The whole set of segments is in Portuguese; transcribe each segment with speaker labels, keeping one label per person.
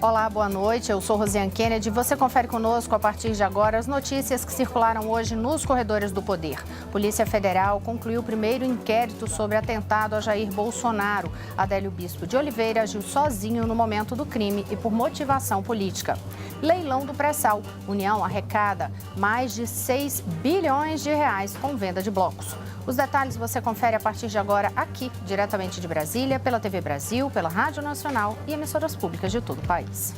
Speaker 1: Olá, boa noite. Eu sou Rosiane Kennedy. Você confere conosco a partir de agora as notícias que circularam hoje nos corredores do poder. Polícia Federal concluiu o primeiro inquérito sobre atentado a Jair Bolsonaro. Adélio Bispo de Oliveira agiu sozinho no momento do crime e por motivação política. Leilão do pré-sal. União arrecada mais de 6 bilhões de reais com venda de blocos. Os detalhes você confere a partir de agora aqui, diretamente de Brasília, pela TV Brasil, pela Rádio Nacional e emissoras públicas de todo o país.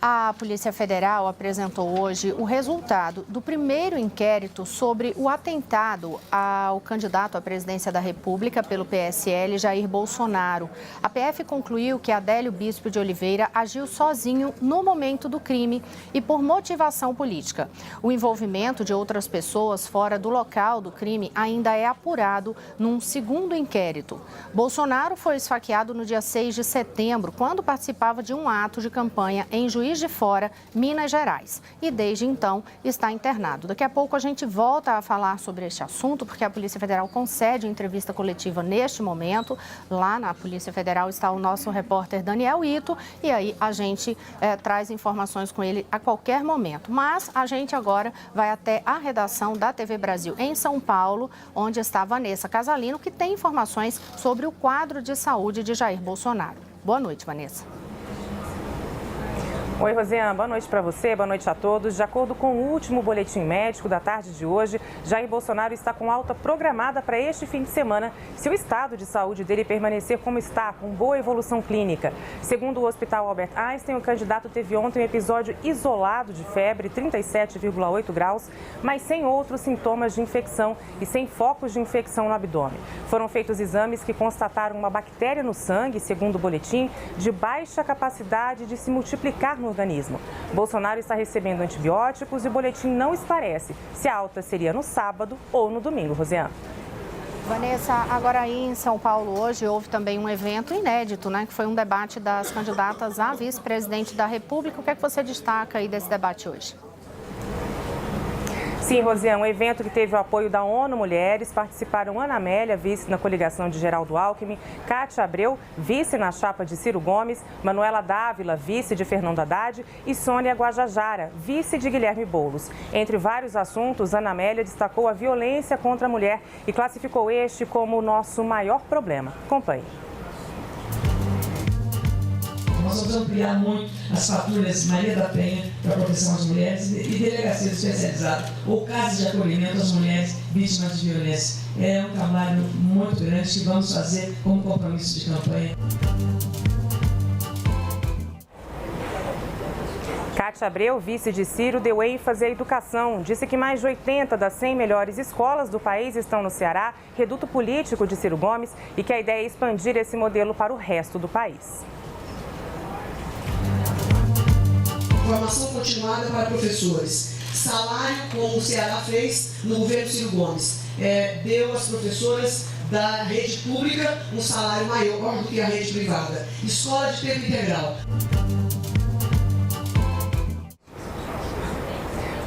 Speaker 1: A Polícia Federal apresentou hoje o resultado do primeiro inquérito sobre o atentado ao candidato à presidência da República pelo PSL, Jair Bolsonaro. A PF concluiu que Adélio Bispo de Oliveira agiu sozinho no momento do crime e por motivação política. O envolvimento de outras pessoas fora do local do crime ainda é apurado num segundo inquérito. Bolsonaro foi esfaqueado no dia 6 de setembro, quando participava de um ato de campanha em Juiz de Fora, Minas Gerais. E desde então está internado. Daqui a pouco a gente volta a falar sobre este assunto, porque a Polícia Federal concede entrevista coletiva neste momento. Lá na Polícia Federal está o nosso repórter Daniel Ito e aí a gente traz informações com ele a qualquer momento. Mas a gente agora vai até a redação da TV Brasil em São Paulo, onde está Vanessa Casalino, que tem informações sobre o quadro de saúde de Jair Bolsonaro. Boa noite, Vanessa.
Speaker 2: Oi, Rosiane, boa noite para você, boa noite a todos. De acordo com o último boletim médico da tarde de hoje, Jair Bolsonaro está com alta programada para este fim de semana, se o estado de saúde dele permanecer como está, com boa evolução clínica. Segundo o Hospital Albert Einstein, o candidato teve ontem um episódio isolado de febre, 37,8 graus, mas sem outros sintomas de infecção e sem focos de infecção no abdômen. Foram feitos exames que constataram uma bactéria no sangue, segundo o boletim, de baixa capacidade de se multiplicar no organismo. Bolsonaro está recebendo antibióticos e o boletim não esclarece se a alta seria no sábado ou no domingo, Rosiane.
Speaker 1: Vanessa, agora aí em São Paulo hoje houve também um evento inédito, né? Que foi um debate das candidatas a vice-presidente da República. O que é que você destaca aí desse debate hoje?
Speaker 2: Sim, Rosiane, um evento que teve o apoio da ONU Mulheres. Participaram Ana Amélia, vice na coligação de Geraldo Alckmin, Cátia Abreu, vice na chapa de Ciro Gomes, Manuela Dávila, vice de Fernando Haddad e Sônia Guajajara, vice de Guilherme Boulos. Entre vários assuntos, Ana Amélia destacou a violência contra a mulher e classificou este como o nosso maior problema. Acompanhe.
Speaker 3: Nós vamos ampliar muito as patrulhas Maria da Penha para proteção às mulheres e delegacias especializadas ou casas de acolhimento às mulheres vítimas de violência. É um trabalho muito grande que vamos fazer como compromisso de campanha.
Speaker 2: Cátia Abreu, vice de Ciro, deu ênfase à educação. Disse que mais de 80 das 100 melhores escolas do país estão no Ceará, reduto político de Ciro Gomes, e que a ideia é expandir esse modelo para o resto do país.
Speaker 4: Formação continuada para professores. Salário, como o Ceará fez no governo Ciro Gomes. Deu às professoras da rede pública um salário maior do que a rede privada. Escola de tempo integral.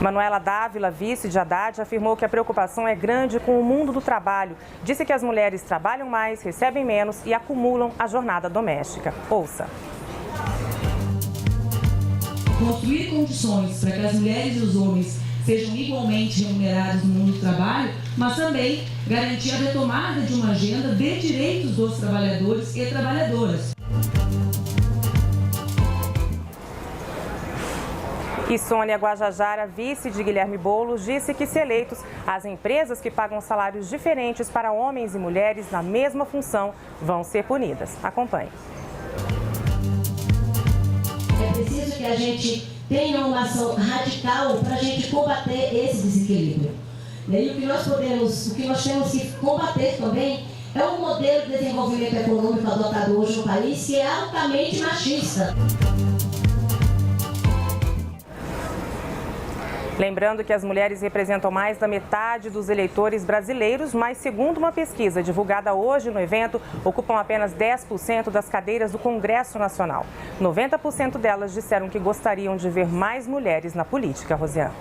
Speaker 2: Manuela Dávila, vice de Haddad, afirmou que a preocupação é grande com o mundo do trabalho. Disse que as mulheres trabalham mais, recebem menos e acumulam a jornada doméstica. Ouça.
Speaker 5: Construir condições para que as mulheres e os homens sejam igualmente remunerados no mundo do trabalho, mas também garantir a retomada de uma agenda de direitos dos trabalhadores e trabalhadoras.
Speaker 2: E Sônia Guajajara, vice de Guilherme Boulos, disse que, se eleitos, as empresas que pagam salários diferentes para homens e mulheres na mesma função vão ser punidas. Acompanhe.
Speaker 6: É preciso que a gente tenha uma ação radical para a gente combater esse desequilíbrio. E aí o que nós temos que combater também é um modelo de desenvolvimento econômico adotado hoje no país que é altamente machista.
Speaker 2: Lembrando que as mulheres representam mais da metade dos eleitores brasileiros, mas, segundo uma pesquisa divulgada hoje no evento, ocupam apenas 10% das cadeiras do Congresso Nacional. 90% delas disseram que gostariam de ver mais mulheres na política, Rosiane.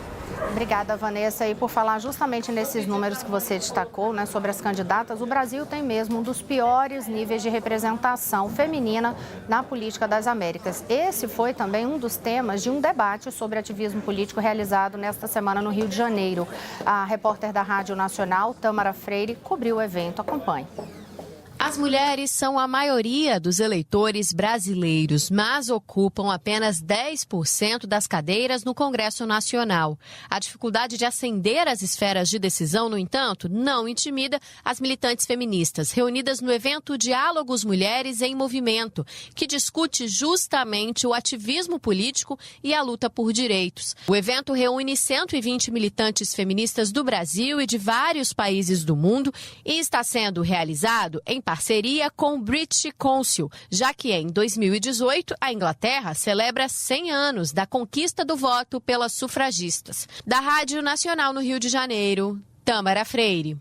Speaker 1: Obrigada, Vanessa. E por falar justamente nesses números que você destacou, né, sobre as candidatas, o Brasil tem mesmo um dos piores níveis de representação feminina na política das Américas. Esse foi também um dos temas de um debate sobre ativismo político realizado nesta semana no Rio de Janeiro. A repórter da Rádio Nacional, Tâmara Freire, cobriu o evento. Acompanhe.
Speaker 7: As mulheres são a maioria dos eleitores brasileiros, mas ocupam apenas 10% das cadeiras no Congresso Nacional. A dificuldade de ascender às esferas de decisão, no entanto, não intimida as militantes feministas, reunidas no evento Diálogos Mulheres em Movimento, que discute justamente o ativismo político e a luta por direitos. O evento reúne 120 militantes feministas do Brasil e de vários países do mundo e está sendo realizado em parceria com o British Council, já que em 2018 a Inglaterra celebra 100 anos da conquista do voto pelas sufragistas. Da Rádio Nacional no Rio de Janeiro, Tâmara Freire.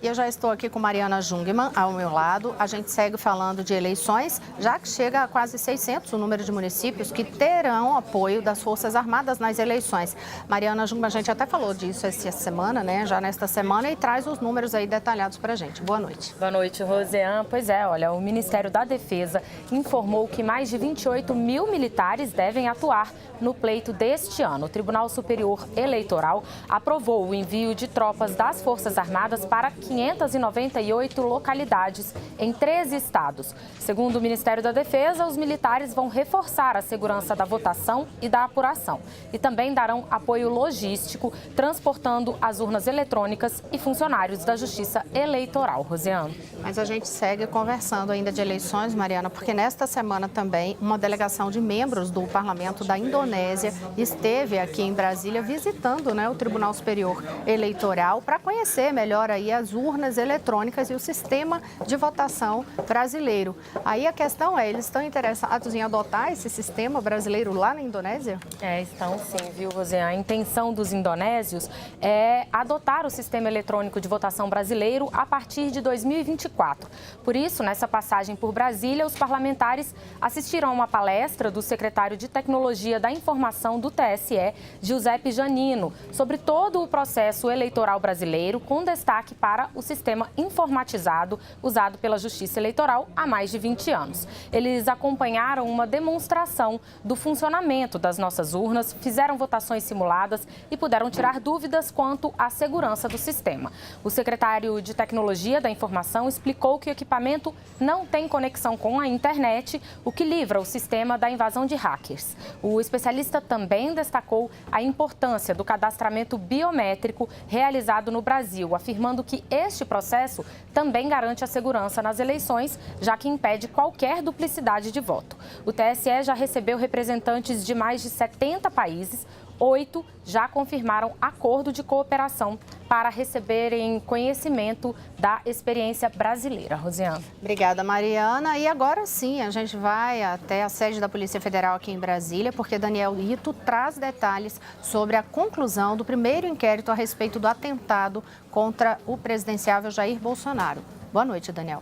Speaker 1: E eu já estou aqui com Mariana Jungmann ao meu lado. A gente segue falando de eleições, já que chega a quase 600 o número de municípios que terão apoio das Forças Armadas nas eleições. Mariana Jungmann, a gente até falou disso essa semana, né? Já nesta semana, e traz os números aí detalhados para a gente. Boa noite.
Speaker 8: Boa noite, Rosiane. Pois é, olha, o Ministério da Defesa informou que mais de 28 mil militares devem atuar no pleito deste ano. O Tribunal Superior Eleitoral aprovou o envio de tropas das Forças Armadas para 598 localidades em 13 estados. Segundo o Ministério da Defesa, os militares vão reforçar a segurança da votação e da apuração e também darão apoio logístico, transportando as urnas eletrônicas e funcionários da Justiça Eleitoral. Rosiane.
Speaker 1: Mas a gente segue conversando ainda de eleições, Mariana, porque nesta semana também uma delegação de membros do Parlamento da Indonésia esteve aqui em Brasília visitando, né, o Tribunal Superior Eleitoral para conhecer melhor aí as urnas eletrônicas e o sistema de votação brasileiro. Aí a questão é, eles estão interessados em adotar esse sistema brasileiro lá na Indonésia?
Speaker 8: Estão sim, viu, Rosiane? A intenção dos indonésios é adotar o sistema eletrônico de votação brasileiro a partir de 2024. Por isso, nessa passagem por Brasília, os parlamentares assistiram a uma palestra do secretário de Tecnologia da Informação do TSE, Giuseppe Janino, sobre todo o processo eleitoral brasileiro, com destaque para o sistema informatizado usado pela Justiça Eleitoral há mais de 20 anos. Eles acompanharam uma demonstração do funcionamento das nossas urnas, fizeram votações simuladas e puderam tirar dúvidas quanto à segurança do sistema. O secretário de Tecnologia da Informação explicou que o equipamento não tem conexão com a internet, o que livra o sistema da invasão de hackers. O especialista também destacou a importância do cadastramento biométrico realizado no Brasil, afirmando que este processo também garante a segurança nas eleições, já que impede qualquer duplicidade de voto. O TSE já recebeu representantes de mais de 70 países. 8 já confirmaram acordo de cooperação para receberem conhecimento da experiência brasileira. Rosiane.
Speaker 1: Obrigada, Mariana. E agora sim, a gente vai até a sede da Polícia Federal aqui em Brasília, porque Daniel Ito traz detalhes sobre a conclusão do primeiro inquérito a respeito do atentado contra o presidenciável Jair Bolsonaro. Boa noite, Daniel.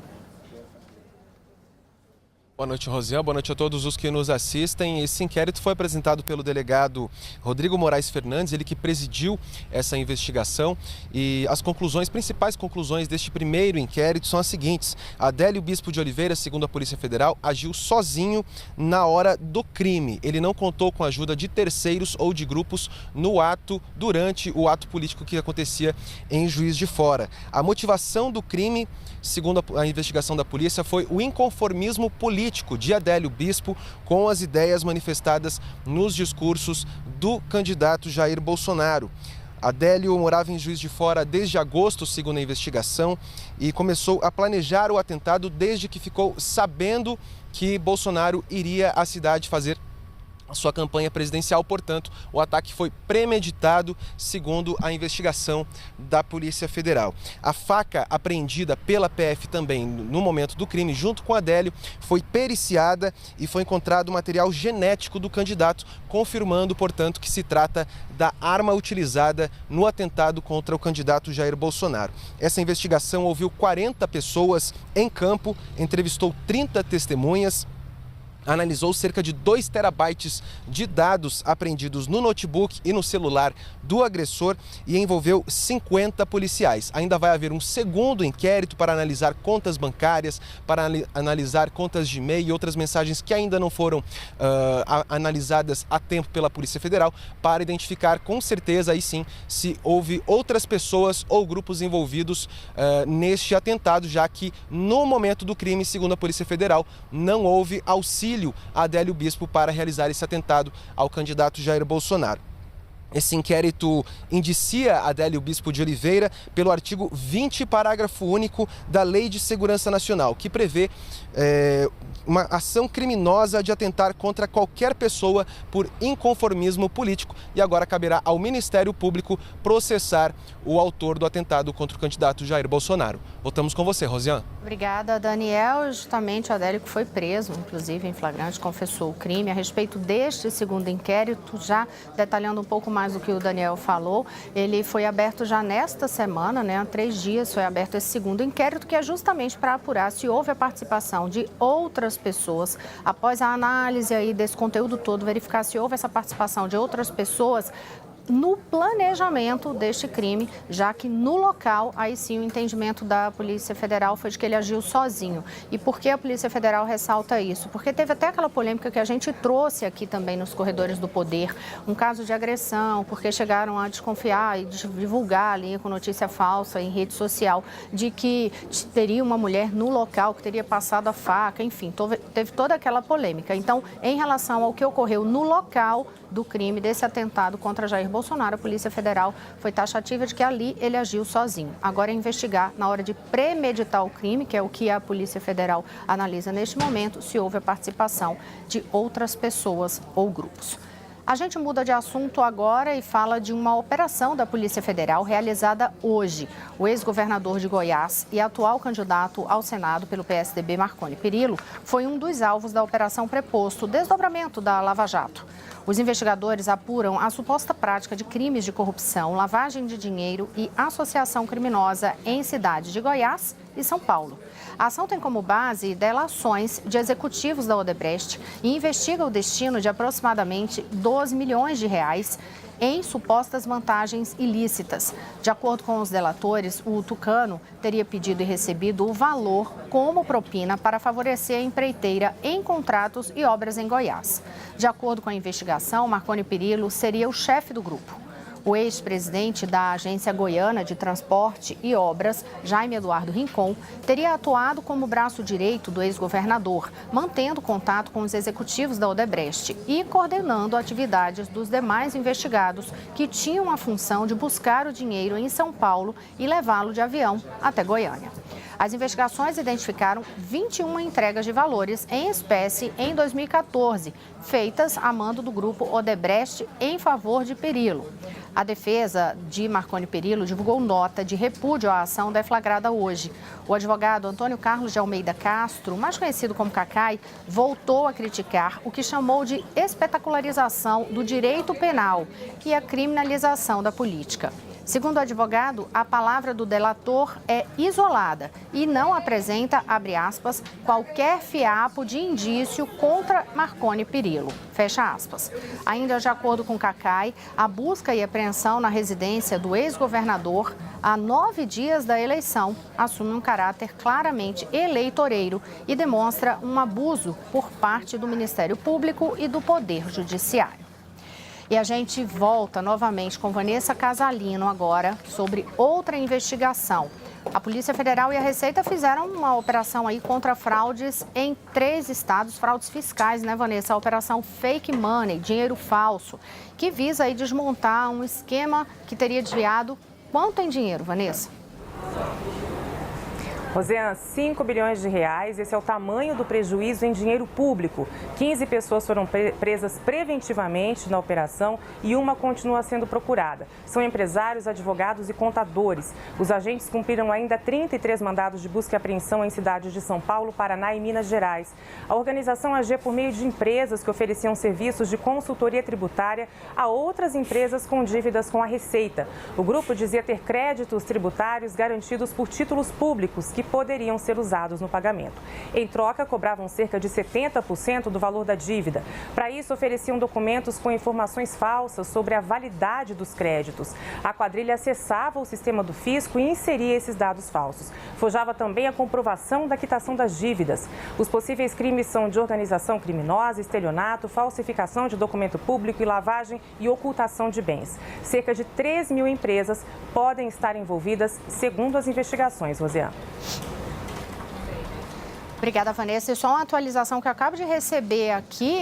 Speaker 9: Boa noite, Rosiane. Boa noite a todos os que nos assistem. Esse inquérito foi apresentado pelo delegado Rodrigo Moraes Fernandes, ele que presidiu essa investigação. E as principais conclusões deste primeiro inquérito são as seguintes. Adélio Bispo de Oliveira, segundo a Polícia Federal, agiu sozinho na hora do crime. Ele não contou com a ajuda de terceiros ou de grupos durante o ato político que acontecia em Juiz de Fora. A motivação do crime, segundo a investigação da polícia, foi o inconformismo político de Adélio Bispo com as ideias manifestadas nos discursos do candidato Jair Bolsonaro. Adélio morava em Juiz de Fora desde agosto, segundo a investigação, e começou a planejar o atentado desde que ficou sabendo que Bolsonaro iria à cidade fazer a sua campanha presidencial. Portanto, o ataque foi premeditado, segundo a investigação da Polícia Federal. A faca apreendida pela PF também no momento do crime, junto com Adélio, foi periciada e foi encontrado material genético do candidato, confirmando, portanto, que se trata da arma utilizada no atentado contra o candidato Jair Bolsonaro. Essa investigação ouviu 40 pessoas em campo, entrevistou 30 testemunhas analisou cerca de 2 terabytes de dados apreendidos no notebook e no celular do agressor e envolveu 50 policiais. Ainda vai haver um segundo inquérito para analisar contas bancárias, para analisar contas de e-mail e outras mensagens que ainda não foram analisadas a tempo pela Polícia Federal, para identificar com certeza aí sim se houve outras pessoas ou grupos envolvidos neste atentado, já que no momento do crime, segundo a Polícia Federal, não houve auxílio a Adélio Bispo para realizar esse atentado ao candidato Jair Bolsonaro. Esse inquérito indicia Adélio Bispo de Oliveira pelo artigo 20, parágrafo único da Lei de Segurança Nacional, que prevê uma ação criminosa de atentar contra qualquer pessoa por inconformismo político, e agora caberá ao Ministério Público processar o autor do atentado contra o candidato Jair Bolsonaro. Voltamos com você, Rosiane.
Speaker 1: Obrigada, Daniel. Justamente Adélio, que foi preso, inclusive em flagrante, confessou o crime. A respeito deste segundo inquérito, já detalhando um pouco mais do que o Daniel falou, ele foi aberto já nesta semana, há 3 dias foi aberto esse segundo inquérito, que é justamente para apurar se houve a participação de outras pessoas. Após a análise aí desse conteúdo todo, verificar se houve essa participação de outras pessoas no planejamento deste crime, já que no local, aí sim, o entendimento da Polícia Federal foi de que ele agiu sozinho. E por que a Polícia Federal ressalta isso? Porque teve até aquela polêmica que a gente trouxe aqui também nos corredores do poder, um caso de agressão, porque chegaram a desconfiar e divulgar ali com notícia falsa em rede social de que teria uma mulher no local que teria passado a faca, enfim, teve toda aquela polêmica. Então, em relação ao que ocorreu no local do crime, desse atentado contra Jair Bolsonaro, a Polícia Federal foi taxativa de que ali ele agiu sozinho. Agora é investigar, na hora de premeditar o crime, que é o que a Polícia Federal analisa neste momento, se houve a participação de outras pessoas ou grupos. A gente muda de assunto agora e fala de uma operação da Polícia Federal realizada hoje. O ex-governador de Goiás e atual candidato ao Senado pelo PSDB, Marconi Perillo, foi um dos alvos da Operação Preposto, desdobramento da Lava Jato. Os investigadores apuram a suposta prática de crimes de corrupção, lavagem de dinheiro e associação criminosa em cidades de Goiás e São Paulo. A ação tem como base delações de executivos da Odebrecht e investiga o destino de aproximadamente 12 milhões de reais em supostas vantagens ilícitas. De acordo com os delatores, o tucano teria pedido e recebido o valor como propina para favorecer a empreiteira em contratos e obras em Goiás. De acordo com a investigação, Marconi Perillo seria o chefe do grupo. O ex-presidente da Agência Goiana de Transporte e Obras, Jaime Eduardo Rincon, teria atuado como braço direito do ex-governador, mantendo contato com os executivos da Odebrecht e coordenando atividades dos demais investigados que tinham a função de buscar o dinheiro em São Paulo e levá-lo de avião até Goiânia. As investigações identificaram 21 entregas de valores em espécie em 2014, feitas a mando do grupo Odebrecht em favor de Perillo. A defesa de Marconi Perillo divulgou nota de repúdio à ação deflagrada hoje. O advogado Antônio Carlos de Almeida Castro, mais conhecido como Cacai, voltou a criticar o que chamou de espetacularização do direito penal e a criminalização da política. Segundo o advogado, a palavra do delator é isolada e não apresenta, abre aspas, qualquer fiapo de indício contra Marconi Perillo, fecha aspas. Ainda de acordo com Cacai, a busca e apreensão na residência do ex-governador há 9 dias da eleição assume um caráter claramente eleitoreiro e demonstra um abuso por parte do Ministério Público e do Poder Judiciário. E a gente volta novamente com Vanessa Casalino agora sobre outra investigação. A Polícia Federal e a Receita fizeram uma operação aí contra fraudes em 3 estados, fraudes fiscais, né, Vanessa? A operação Fake Money, dinheiro falso, que visa aí desmontar um esquema que teria desviado quanto em dinheiro, Vanessa?
Speaker 2: Rosiane, 5 bilhões de reais, esse é o tamanho do prejuízo em dinheiro público. 15 pessoas foram presas preventivamente na operação e uma continua sendo procurada. São empresários, advogados e contadores. Os agentes cumpriram ainda 33 mandados de busca e apreensão em cidades de São Paulo, Paraná e Minas Gerais. A organização agia por meio de empresas que ofereciam serviços de consultoria tributária a outras empresas com dívidas com a Receita. O grupo dizia ter créditos tributários garantidos por títulos públicos que que poderiam ser usados no pagamento. Em troca, cobravam cerca de 70% do valor da dívida. Para isso, ofereciam documentos com informações falsas sobre a validade dos créditos. A quadrilha acessava o sistema do fisco e inseria esses dados falsos. Forjava também a comprovação da quitação das dívidas. Os possíveis crimes são de organização criminosa, estelionato, falsificação de documento público e lavagem e ocultação de bens. Cerca de 3 mil empresas podem estar envolvidas, segundo as investigações. Rosiane.
Speaker 1: Obrigada, Vanessa. E só uma atualização que eu acabo de receber aqui,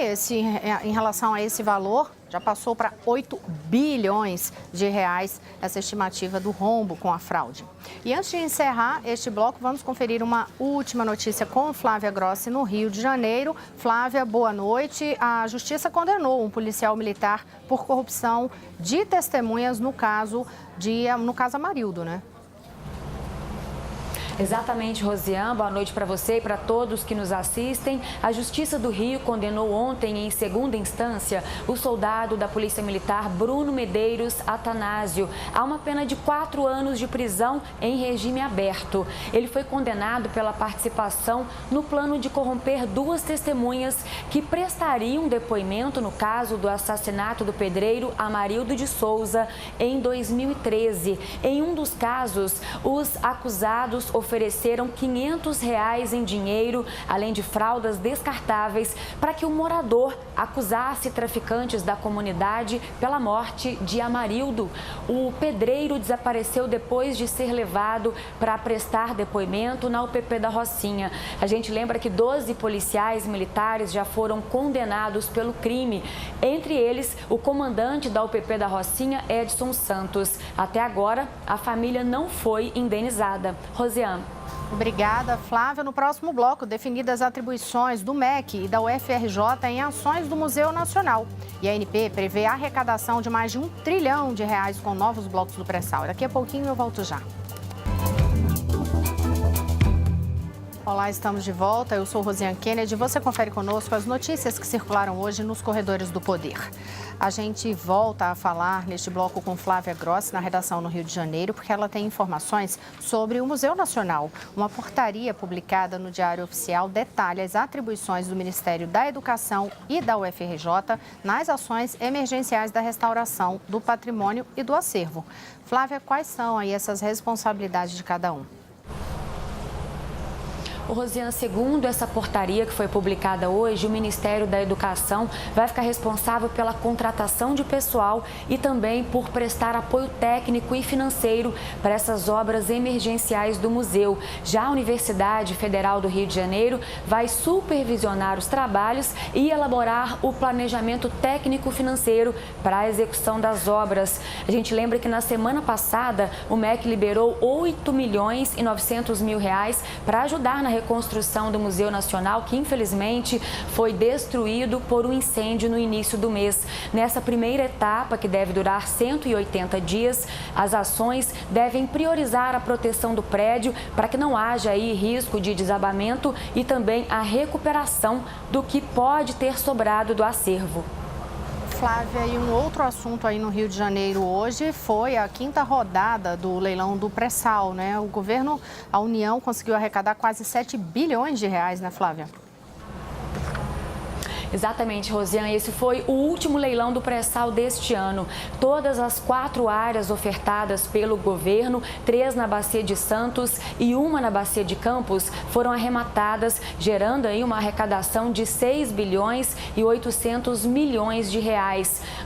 Speaker 1: em relação a esse valor, já passou para 8 bilhões de reais essa estimativa do rombo com a fraude. E antes de encerrar este bloco, vamos conferir uma última notícia com Flávia Grossi, no Rio de Janeiro. Flávia, boa noite. A Justiça condenou um policial militar por corrupção de testemunhas no caso Amarildo, né?
Speaker 10: Exatamente, Rosiane. Boa noite para você e para todos que nos assistem. A Justiça do Rio condenou ontem, em segunda instância, o soldado da Polícia Militar Bruno Medeiros Atanásio a uma pena de 4 anos de prisão em regime aberto. Ele foi condenado pela participação no plano de corromper 2 testemunhas que prestariam depoimento no caso do assassinato do pedreiro Amarildo de Souza em 2013. Em um dos casos, os acusados ofereceram R$500 em dinheiro, além de fraldas descartáveis, para que o morador acusasse traficantes da comunidade pela morte de Amarildo. O pedreiro desapareceu depois de ser levado para prestar depoimento na UPP da Rocinha. A gente lembra que 12 policiais militares já foram condenados pelo crime. Entre eles, o comandante da UPP da Rocinha, Edson Santos. Até agora, a família não foi indenizada. Rosiane.
Speaker 1: Obrigada, Flávia. No próximo bloco, definidas as atribuições do MEC e da UFRJ em ações do Museu Nacional. E a ANP prevê a arrecadação de mais de R$1 trilhão com novos blocos do pré-sal. Daqui a pouquinho eu volto já. Olá, estamos de volta. Eu sou Rosiane Kennedy. Você confere conosco as notícias que circularam hoje nos corredores do poder. A gente volta a falar neste bloco com Flávia Grossi, na redação no Rio de Janeiro, porque ela tem informações sobre o Museu Nacional. Uma portaria publicada no Diário Oficial detalha as atribuições do Ministério da Educação e da UFRJ nas ações emergenciais da restauração do patrimônio e do acervo. Flávia, quais são aí essas responsabilidades de cada um?
Speaker 10: Rosiane, segundo essa portaria que foi publicada hoje, o Ministério da Educação vai ficar responsável pela contratação de pessoal e também por prestar apoio técnico e financeiro para essas obras emergenciais do museu. Já a Universidade Federal do Rio de Janeiro vai supervisionar os trabalhos e elaborar o planejamento técnico-financeiro para a execução das obras. A gente lembra que na semana passada o MEC liberou R$8.900.000 para ajudar na reconstrução do Museu Nacional, que infelizmente foi destruído por um incêndio no início do mês. Nessa primeira etapa, que deve durar 180 dias, as ações devem priorizar a proteção do prédio para que não haja aí risco de desabamento e também a recuperação do que pode ter sobrado do acervo.
Speaker 1: Flávia, e um outro assunto aí no Rio de Janeiro hoje foi a 5ª rodada do leilão do pré-sal, né? O governo, a União, conseguiu arrecadar quase R$7 bilhões, né, Flávia?
Speaker 10: Exatamente, Rosiane. Esse foi o último leilão do pré-sal deste ano. Todas as 4 áreas ofertadas pelo governo, 3 na Bacia de Santos e 1 na Bacia de Campos, foram arrematadas, gerando aí uma arrecadação de R$6.8 bilhões.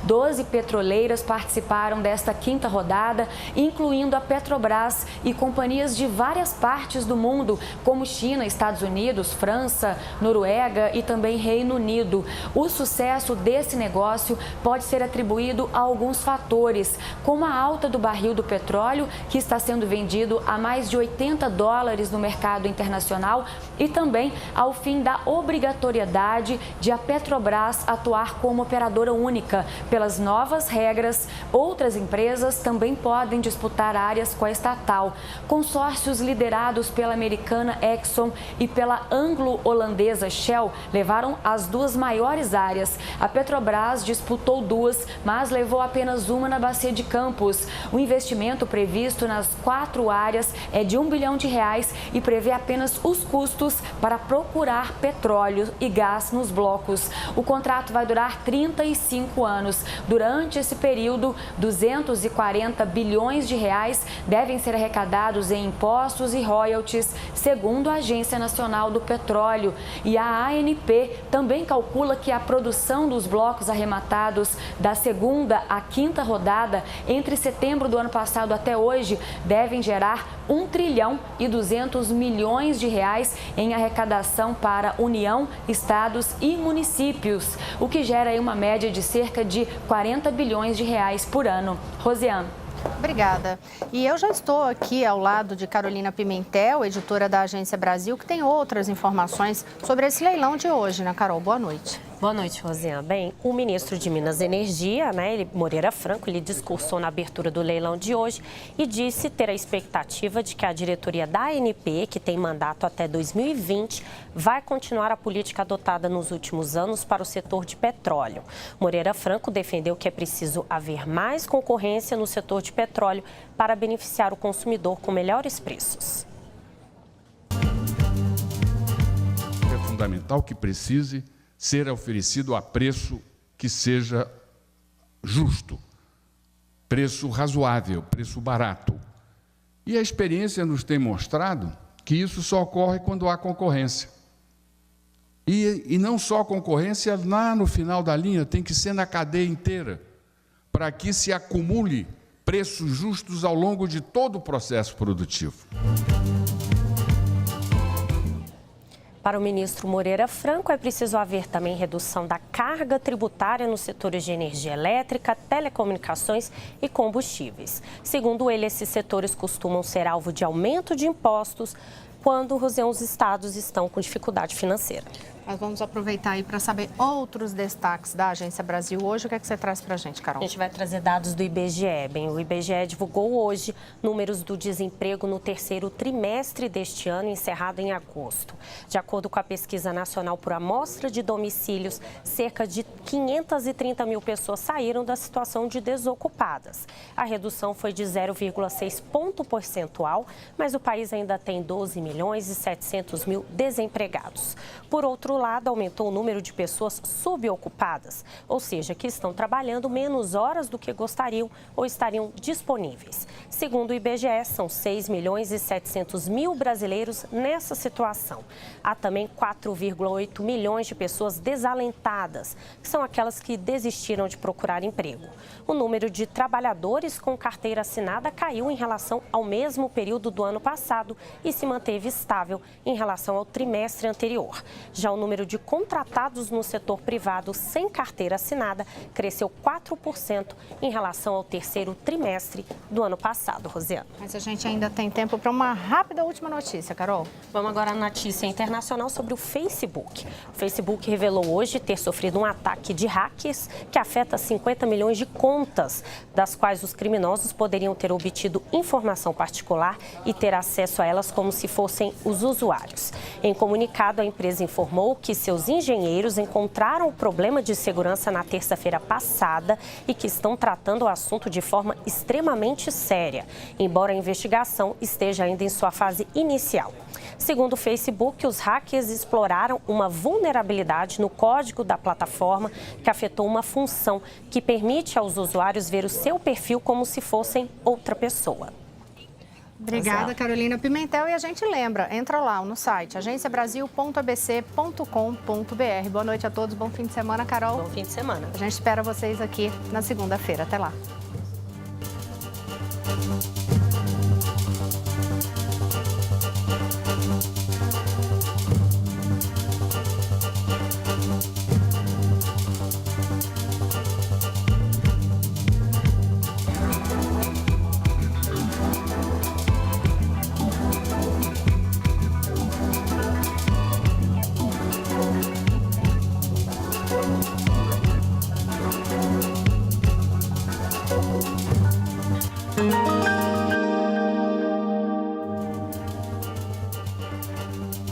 Speaker 10: 12 petroleiras participaram desta 5ª rodada, incluindo a Petrobras e companhias de várias partes do mundo, como China, Estados Unidos, França, Noruega e também Reino Unido. O sucesso desse negócio pode ser atribuído a alguns fatores, como a alta do barril do petróleo, que está sendo vendido a mais de $80 no mercado internacional, e também ao fim da obrigatoriedade de a Petrobras atuar como operadora única. Pelas novas regras, outras empresas também podem disputar áreas com a estatal. Consórcios liderados pela americana Exxon e pela anglo-holandesa Shell levaram as duas maiores áreas. A Petrobras disputou 2, mas levou apenas uma na Bacia de Campos. O investimento previsto nas 4 áreas é de R$1 bilhão e prevê apenas os custos para procurar petróleo e gás nos blocos. O contrato vai durar 35 anos. Durante esse período, 240 bilhões de reais devem ser arrecadados em impostos e royalties, segundo a Agência Nacional do Petróleo. E a ANP também calcula que a produção dos blocos arrematados da 2ª à 5ª rodada, entre setembro do ano passado até hoje, devem gerar R$1 trilhão e 200 milhões de reais em arrecadação para União, estados e municípios, o que gera aí uma média de cerca de 40 bilhões de reais por ano. Rosiane.
Speaker 1: Obrigada. E eu já estou aqui ao lado de Carolina Pimentel, editora da Agência Brasil, que tem outras informações sobre esse leilão de hoje, né, Carol? Boa noite.
Speaker 11: Boa noite, Rosiane. Bem, o ministro de Minas e Energia, Moreira Franco, ele discursou na abertura do leilão de hoje e disse ter a expectativa de que a diretoria da ANP, que tem mandato até 2020, vai continuar a política adotada nos últimos anos para o setor de petróleo. Moreira Franco defendeu que é preciso haver mais concorrência no setor de petróleo para beneficiar o consumidor com melhores preços.
Speaker 12: É fundamental que precise ser oferecido a preço que seja justo, preço razoável, preço barato. E a experiência nos tem mostrado que isso só ocorre quando há concorrência. E não só concorrência lá no final da linha, tem que ser na cadeia inteira, para que se acumule preços justos ao longo de todo o processo produtivo.
Speaker 11: Para o ministro Moreira Franco, é preciso haver também redução da carga tributária nos setores de energia elétrica, telecomunicações e combustíveis. Segundo ele, esses setores costumam ser alvo de aumento de impostos quando os estados estão com dificuldade financeira.
Speaker 1: Nós vamos aproveitar aí para saber outros destaques da Agência Brasil hoje. O que é que você traz para a gente, Carol?
Speaker 11: A gente vai trazer dados do IBGE. Bem, o IBGE divulgou hoje números do desemprego no 3º trimestre deste ano, encerrado em agosto. De acordo com a Pesquisa Nacional por Amostra de Domicílios, cerca de 530 mil pessoas saíram da situação de desocupadas. A redução foi de 0,6 ponto percentual, mas o país ainda tem 12 milhões e 700 mil desempregados. Por outro lado, aumentou o número de pessoas subocupadas, ou seja, que estão trabalhando menos horas do que gostariam ou estariam disponíveis. Segundo o IBGE, são 6 milhões e 700 mil brasileiros nessa situação. Há também 4,8 milhões de pessoas desalentadas, que são aquelas que desistiram de procurar emprego. O número de trabalhadores com carteira assinada caiu em relação ao mesmo período do ano passado e se manteve estável em relação ao trimestre anterior. Já o número de contratados no setor privado sem carteira assinada cresceu 4% em relação ao 3º trimestre do ano passado, Rosiane.
Speaker 1: Mas a gente ainda tem tempo para uma rápida última notícia, Carol.
Speaker 11: Vamos agora à notícia internacional sobre o Facebook. O Facebook revelou hoje ter sofrido um ataque de hackers que afeta 50 milhões de contas, das quais os criminosos poderiam ter obtido informação particular e ter acesso a elas como se fossem os usuários. Em comunicado, a empresa informou que seus engenheiros encontraram o problema de segurança na terça-feira passada e que estão tratando o assunto de forma extremamente séria, embora a investigação esteja ainda em sua fase inicial. Segundo o Facebook, os hackers exploraram uma vulnerabilidade no código da plataforma que afetou uma função que permite aos usuários ver o seu perfil como se fossem outra pessoa.
Speaker 1: Obrigada, Carolina Pimentel. E a gente lembra, entra lá no site agenciabrasil.abc.com.br. Boa noite a todos, bom fim de semana, Carol.
Speaker 11: Bom fim de semana.
Speaker 1: A gente espera vocês aqui na segunda-feira. Até lá.
Speaker 13: Thank you.